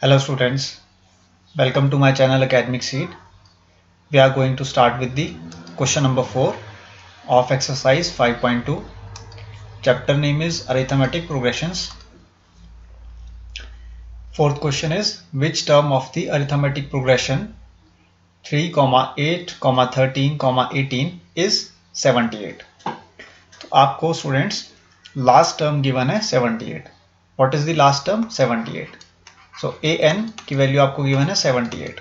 Hello students, welcome to my channel Academic Seed. We are going to start with the question number 4 of exercise 5.2. Chapter name is Arithmetic Progressions. Fourth question is which term of the arithmetic progression 3, 8, 13, 18 is 78. तो आपको students last term given है 78. What is the last term? 78. So an की value आपको given है 78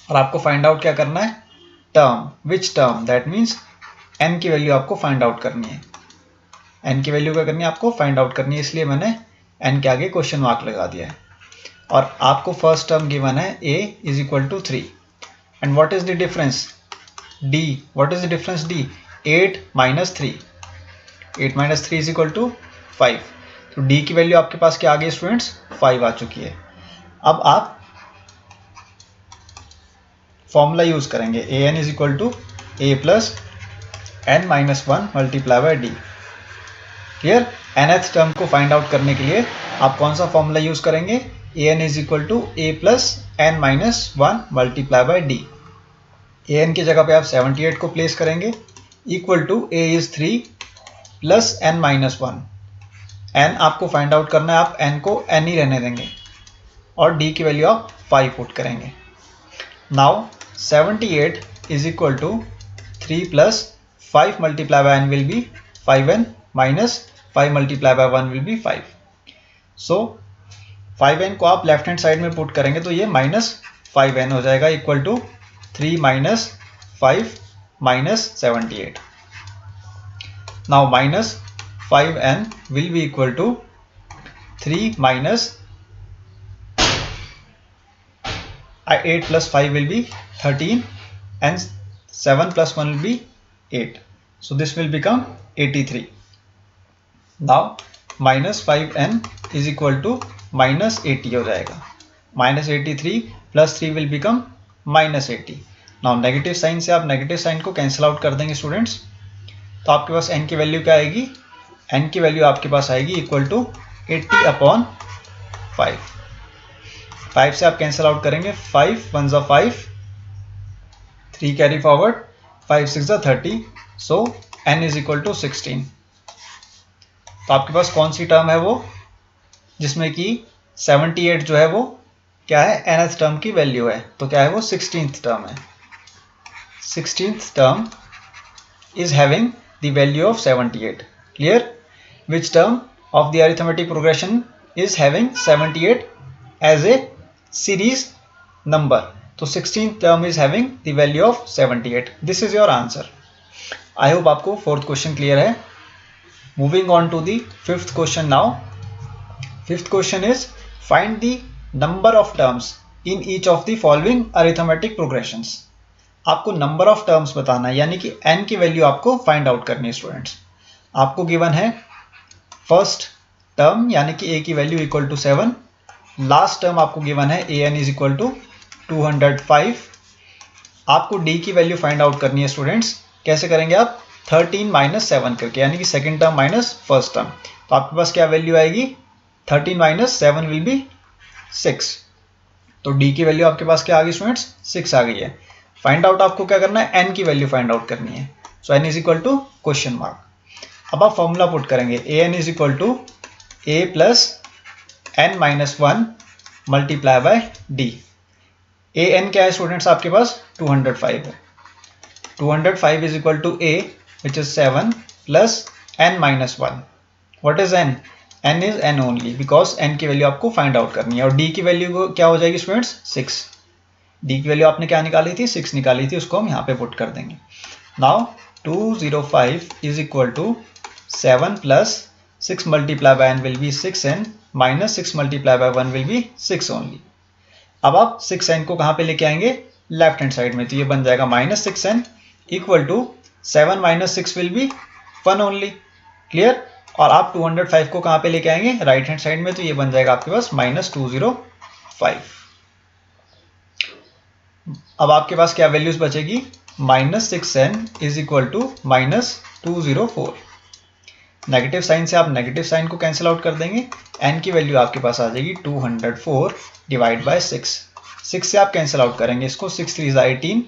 और आपको find out क्या करना है? Term. Which term? That means n की वैल्यू आपको फाइंड आउट करनी है. n की वैल्यू क्या करनी है? आपको फाइंड आउट करनी है, इसलिए मैंने n के आगे क्वेश्चन मार्क लगा दिया है. और आपको फर्स्ट टर्म गिवन है a is equal to 3 and what is the difference d? What is the difference d? 8 minus 3. 8 minus 3 is equal to 5. तो d की वैल्यू आपके पास क्या आ गई स्टूडेंट्स? 5 आ चुकी है. अब आप फॉर्मूला यूज करेंगे a n is equal to a plus n minus 1 multiply by d. Clear? nth term को फाइंड आउट करने के लिए आप कौन सा फॉर्मूला यूज करेंगे? A n is equal to a plus n minus 1 multiply by D. A n की जगह पे आप 78 को प्लेस करेंगे equal to a is 3 plus n minus 1. N आपको फाइंड आउट करना है, आप एन को एन ही रहने देंगे और डी की वैल्यू आप 5 पुट करेंगे. Now 78 is equal to 3 plus 5 multiplied by n will be 5n minus 5 multiplied by 1 will be 5. So 5n को आप लेफ्ट हैंड साइड में पुट करेंगे तो ये माइनस 5n हो जाएगा equal to 3 minus 5 minus 78. Now minus 5n will be equal to 3 minus 8 plus 5 will be 13 and 7 plus 1 will be 8. So this will become 83. Now minus 5n is equal to minus 80 हो जाएगा. Minus 83 plus 3 will become minus 80. Now negative sign से आप negative sign को cancel out कर देंगे students. तो आपके पास n की वैल्यू क्या आएगी? n की वैल्यू आपके पास आएगी इक्वल टू 80 अपॉन 5. 5 से आप कैंसिल आउट करेंगे. 5 1 जा 5, 3 कैरी फॉरवर्ड, 5 6 जा 30. सो n इज इक्वल टू 16. तो आपके पास कौन सी टर्म है वो जिसमें कि 78 जो है वो क्या है? nth टर्म की वैल्यू है. तो क्या है वो? 16th टर्म है. 16th term is having the value of 78. Clear? Which term of the arithmetic progression is having 78 as a series number? तो 16th term is having the value of 78. This is your answer. I hope आपको fourth question clear है. Moving on to the fifth question now. Fifth question is find the number of terms in each of the following arithmetic progressions. आपको number of terms बताना है, यानी कि n की value आपको find out करनी है स्टूडेंट्स. आपको गिवन है फर्स्ट टर्म यानी कि a की value equal to 7. Last term आपको गिवन है an इज इक्वल टू 205. आपको d की वैल्यू फाइंड आउट करनी है स्टूडेंट्स. कैसे करेंगे आप? 13 माइनस 7 करके, यानी कि second term minus first term. तो आपके पास क्या वैल्यू आएगी? 13 माइनस 7 विल बी 6. तो d की वैल्यू आपके पास क्या आ गई स्टूडेंट्स? 6 आ गई है. फाइंड आउट आपको क्या करना है? n की वैल्यू फाइंड आउट करनी है. So n is equal to question mark. अब आप फॉर्मूला पुट करेंगे. an is equal to a plus n minus 1 multiply by D. A N क्या है स्टूडेंट्स? आपके पास 205 है. 205 is equal to a which is 7 plus n minus 1. What is n? n is n only because n की value आपको find out करनी है. और d की वैल्यू क्या हो जाएगी स्टूडेंट्स? 6. d की वैल्यू आपने क्या निकाली थी? 6 निकाली थी. उसको हम यहाँ पे पुट कर देंगे. Now 205 is equal to 7 plus 6 multiply by n will be 6n minus 6 multiply by 1 will be 6 only. अब आप 6n को कहाँ पे लेके आएंगे? लेफ्ट हैंड साइड में. तो ये बन जाएगा minus 6n equal to 7 minus 6 will be 1 only. Clear? और आप 205 को कहाँ पे लेके आएंगे? राइट हैंड साइड में. तो ये बन जाएगा आपके पास माइनस 205. अब आपके पास क्या वैल्यूज बचेगी? Minus 6n is equal to minus 204. Negative sign से आप नेगेटिव साइन को कैंसिल आउट कर देंगे, n की वैल्यू आपके पास आ जाएगी 204 डिवाइड बाय 6 से आप कैंसिल आउट करेंगे इसको, 6 3 ज़ा 18,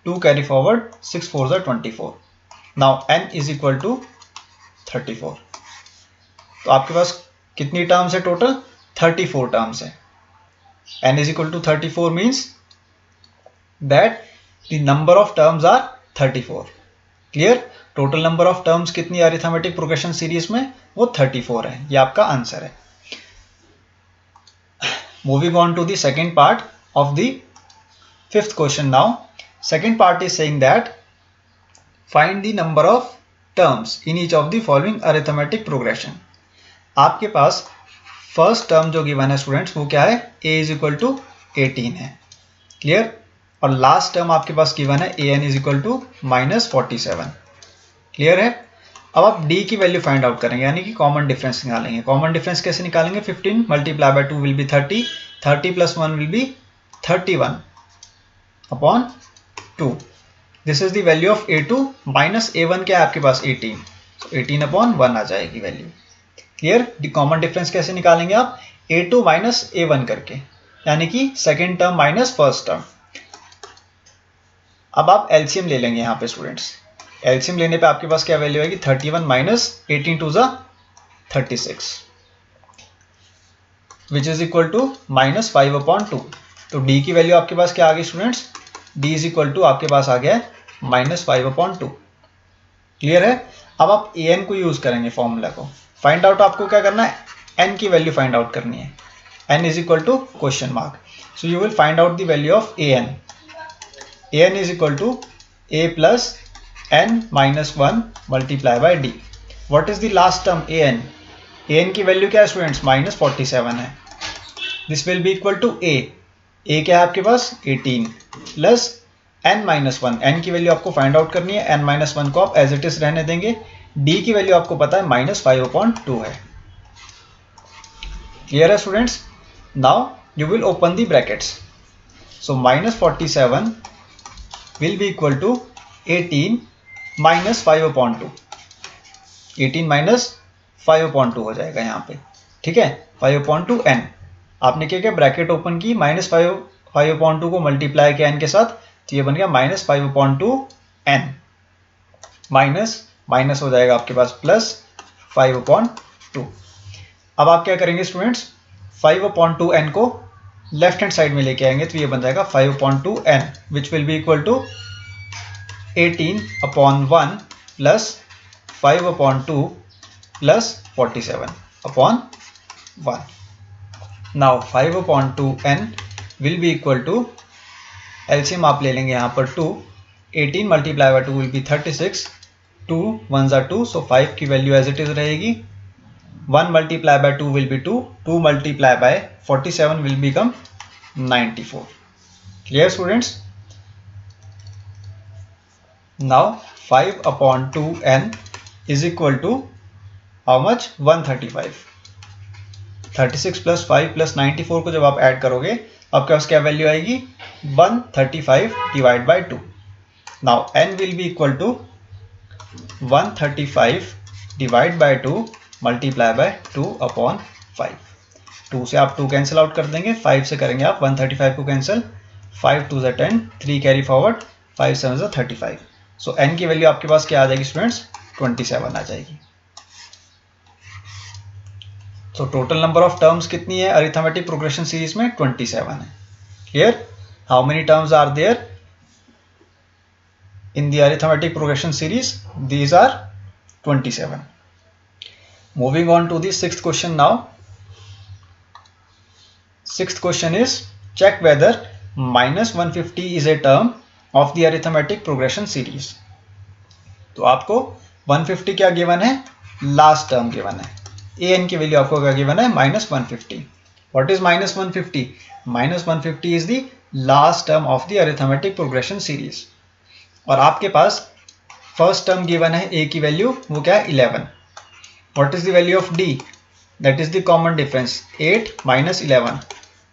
2 कैरी फॉरवर्ड, 6 4 ज़ा 24। Now n is equal to 34। तो आपके पास कितनी टर्म्स है टोटल? 34 टर्म्स है। n is equal to 34 means that the number of terms are 34। Clear? Total number of terms कितनी अरिथमेटिक प्रोग्रेशन सीरीज में? वो 34 है। ये आपका आंसर है। Moving on to the second part of the fifth question now. Second part is saying that find the number of terms in each of the following arithmetic progression. आपके पास first term जो given है students वो क्या है? a is equal to 18 है। Clear? और last term आपके पास गिवन है an is equal to -47। Clear है? अब आप d की वैल्यू फाइंड आउट करेंगे, यानी कि कॉमन डिफरेंस निकालेंगे। कॉमन डिफरेंस कैसे निकालेंगे? 15 multiply by 2 will be 30, 30 plus 1 will B 31 upon 2। This is the value of a2 minus a1 क्या है आपके पास? 18, तो 18 अपॉन 1 आ जाएगी वैल्यू। क्लियर? कॉमन डिफरेंस कैसे निकालेंगे आप? a2 माइनस a1 करके, यानी कि second term minus first term. अब आप एलसीएम ले लेंगे यहाँ पे स्टूडेंट्स। एलसीएम लेने पे आपके पास क्या वैल्यू आएगी? 31 माइनस 18 टू ज़ा 36 which is equal to -5 upon 2। तो d की वैल्यू आपके पास क्या आ गई students? d is equal to आपके पास आ गया है -5 अपॉन 2। क्लियर है? अब आप an को यूज करेंगे फॉर्मूला को। फाइंड आउट आपको क्या करना है? n की वैल्यू फाइंड आउट करनी है। n is equal to question mark. So you will find out the value of an। an is equal to a plus n minus 1 multiply by d। What is the last term an? an की value क्या है students? -47 है। This will be equal to a क्या है आपके पास? 18 plus n minus 1। n की value आपको फाइंड आउट करनी है, n माइनस 1 को आप एज इट इज रहने देंगे। d की वैल्यू आपको पता है -5 अपॉन 2 है। क्लियर है students? Now you will open the brackets. So -47 will be equal to 18 minus 5 upon 2। 18 minus 5 upon 2 हो जाएगा यहाँ पे। ठीक है? 5 अपॉन 2 n। आपने क्या किया? ब्रैकेट ओपन की, -5 अपॉन 2 को मल्टीप्लाई किया n के साथ, तो ये बन गया -5 अपॉन 2 n। माइनस माइनस हो जाएगा आपके पास प्लस 5 अपॉन 2। अब आप क्या करेंगे स्टूडेंट्स? 5 अपॉन 2 n को लेफ्ट हैंड साइड में लेके आएंगे, तो ये बन जाएगा 5 upon 2 n which will be equal to 18 upon 1 plus 5 upon 2 plus 47 upon 1। Now 5 upon 2 n will be equal to, LCM आप ले लेंगे यहाँ पर 2, 18 मल्टीप्लाई बाय 2 विल बी 36, 2 1 ज़ा 2, सो 5 की वैल्यू एज इट इज रहेगी। 1 multiply by 2 will be 2, 2 multiply bye 47 will become 94। Clear students? Now 5 upon 2 n is equal to how much? 135। 36 plus 5 plus 94 को जब आप ऐड करोगे, आपके पास क्या वैल्यू आएगी? 135 divide by 2। Now n will be equal to 135 divide by 2 multiply by 2 upon 5। 2 से आप 2 cancel out कर देंगे, 5 से करेंगे आप 135 को कैंसिल, 5 2 ज़ा 10, 3 कैरी फॉरवर्ड, 5 7 ज़ा 35। सो n की वैल्यू आपके पास क्या आ जाएगी स्टूडेंट्स? 27 आ जाएगी। तो टोटल नंबर ऑफ टर्म्स कितनी है अरिथमेटिक प्रोग्रेशन सीरीज में? 27 है। Clear? How many terms are there in the arithmetic progression series? These are 27। Moving on to the sixth question now. Sixth question is check whether -150 is a term of the arithmetic progression series. तो आपको 150 क्या given है? Last term given है। an की value आपको क्या given है? -150। What is -150? -150 is the last term of the arithmetic progression series. और आपके पास फर्स्ट टर्म गिवन है a की वैल्यू, वो क्या है? 11। What is the value of d? That is the common difference, 8 minus 11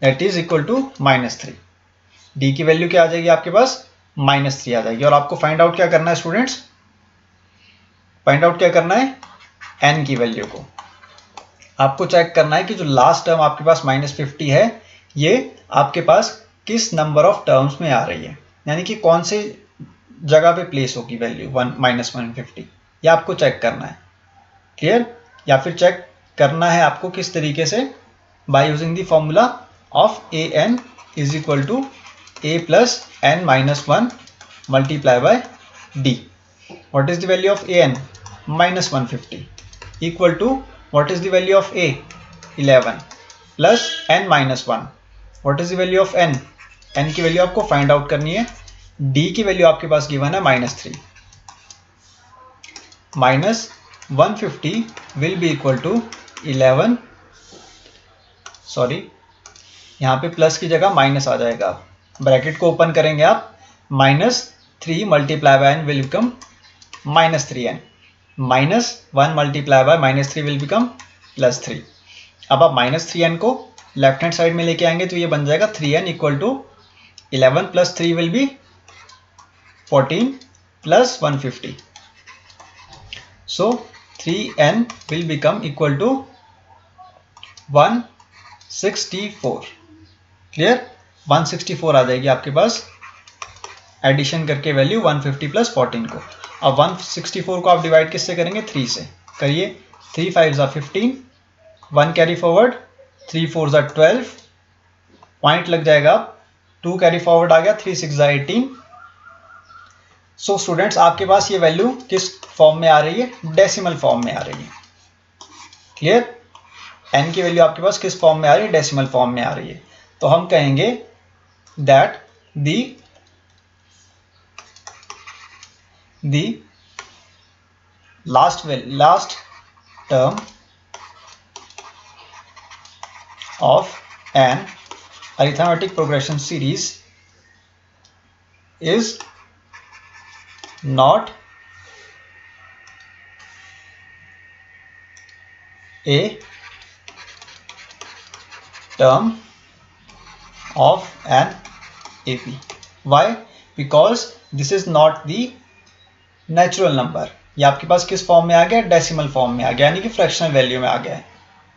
that is equal to -3। d की वैल्यू क्या आ जाएगी आपके पास? -3 आ जाएगी। और आपको फाइंड आउट क्या करना है स्टूडेंट्स? फाइंड आउट क्या करना है? n की वैल्यू को। आपको चेक करना है कि जो लास्ट टर्म आपके पास -50 है ये आपके पास किस नंबर ऑफ टर्म्स में आ रही है, यानी कि कौन से जगह पे प्लेस होगी वैल्यू -150, ये आपको चेक करना है। क्लियर? या फिर चेक करना है आपको किस तरीके से, by using the formula of a n is equal to a plus n minus 1 multiply by d. What is the value of a n? -150 equal to what is the value of a? 11 plus n minus 1. What is the value of n? n की value आपको find out करनी है। d की value आपके पास given है -3। -150 will be equal to 11, sorry यहाँ पे प्लस की जगह माइनस आ जाएगा, ब्रैकेट को ओपन करेंगे आप, -3 multiply by n will become -3n, -1 multiply bye -3 will become +3। अब आप -3n को लेफ्ट हैंड साइड में लेके आएंगे तो ये बन जाएगा 3n equal to 11 + 3 will be 14 + 150। So 3n will become equal to 164। Clear? 164 आ जाएगी आपके पास, एडिशन करके वैल्यू 150 + 14 को। अब 164 को आप डिवाइड किससे करेंगे? 3 से करिए। 3 5 = 15, 1 कैरी फॉरवर्ड, 3 4 = 12, पॉइंट लग जाएगा, 2 कैरी फॉरवर्ड आ गया, 3 6 = 18। सो स्टूडेंट्स आपके पास ये वैल्यू किस फॉर्म में आ रही है? डेसिमल फॉर्म में आ रही है। क्लियर? n की वैल्यू आपके पास किस फॉर्म में आ रही है? डेसिमल फॉर्म में आ रही है। तो हम कहेंगे that the last term of an arithmetic progression series is not a term of an AP. Why? Because this is not the natural number. ये आपके पास किस फॉर्म में आ गया? डेसिमल फॉर्म में आ गया, यानी कि फ्रैक्शनल वैल्यू में आ गया है।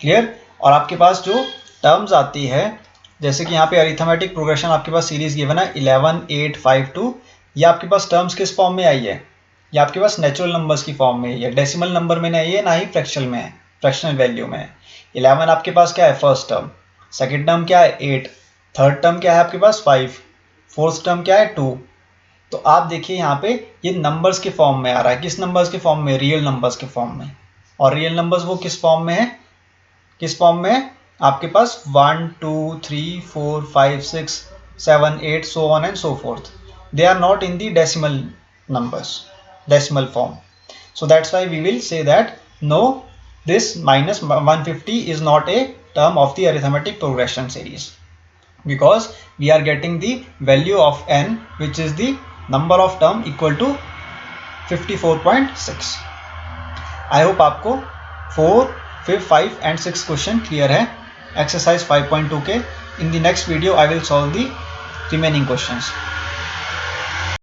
क्लियर? और आपके पास जो टर्म्स आती है, जैसे कि यहाँ पे अरिथमेटिक प्रोग्रेशन आपके पास सीरीज गिवन है 11 8 5 2, ये आपके पास टर्म्स किस फॉर्म में आई है? ये आपके पास नेचुरल नंबर्स की फॉर्म में है, डेसिमल नंबर में नहीं है, ना ही फ्रैक्शनल में है, फ्रैक्शनल वैल्यू में है। 11 आपके पास क्या है? First term. सेकेंड टर्म क्या है? 8। थर्ड टर्म क्या है आपके पास? 5। फोर्थ टर्म क्या है? 2। तो आप देखिए यहाँ पे ये नंबर्स के फॉर्म में आ रहा है। किस नंबर्स के फॉर्म में? रियल नंबर्स के फॉर्म में। और रियल नंबर्स वो किस फॉर्म में है? किस फॉर्म में है? आपके पास 1 2 3 4 5 6 7 8 so on and so forth. They are not in the decimal numbers, decimal form. So that's why we will say that no, this -150 is not a term of the arithmetic progression series, because we are getting the value of n, which is the number of term equal to 54.6. I hope आपको 4, 5 and 6 question clear है exercise 5.2 के। In the next video I will solve the remaining questions.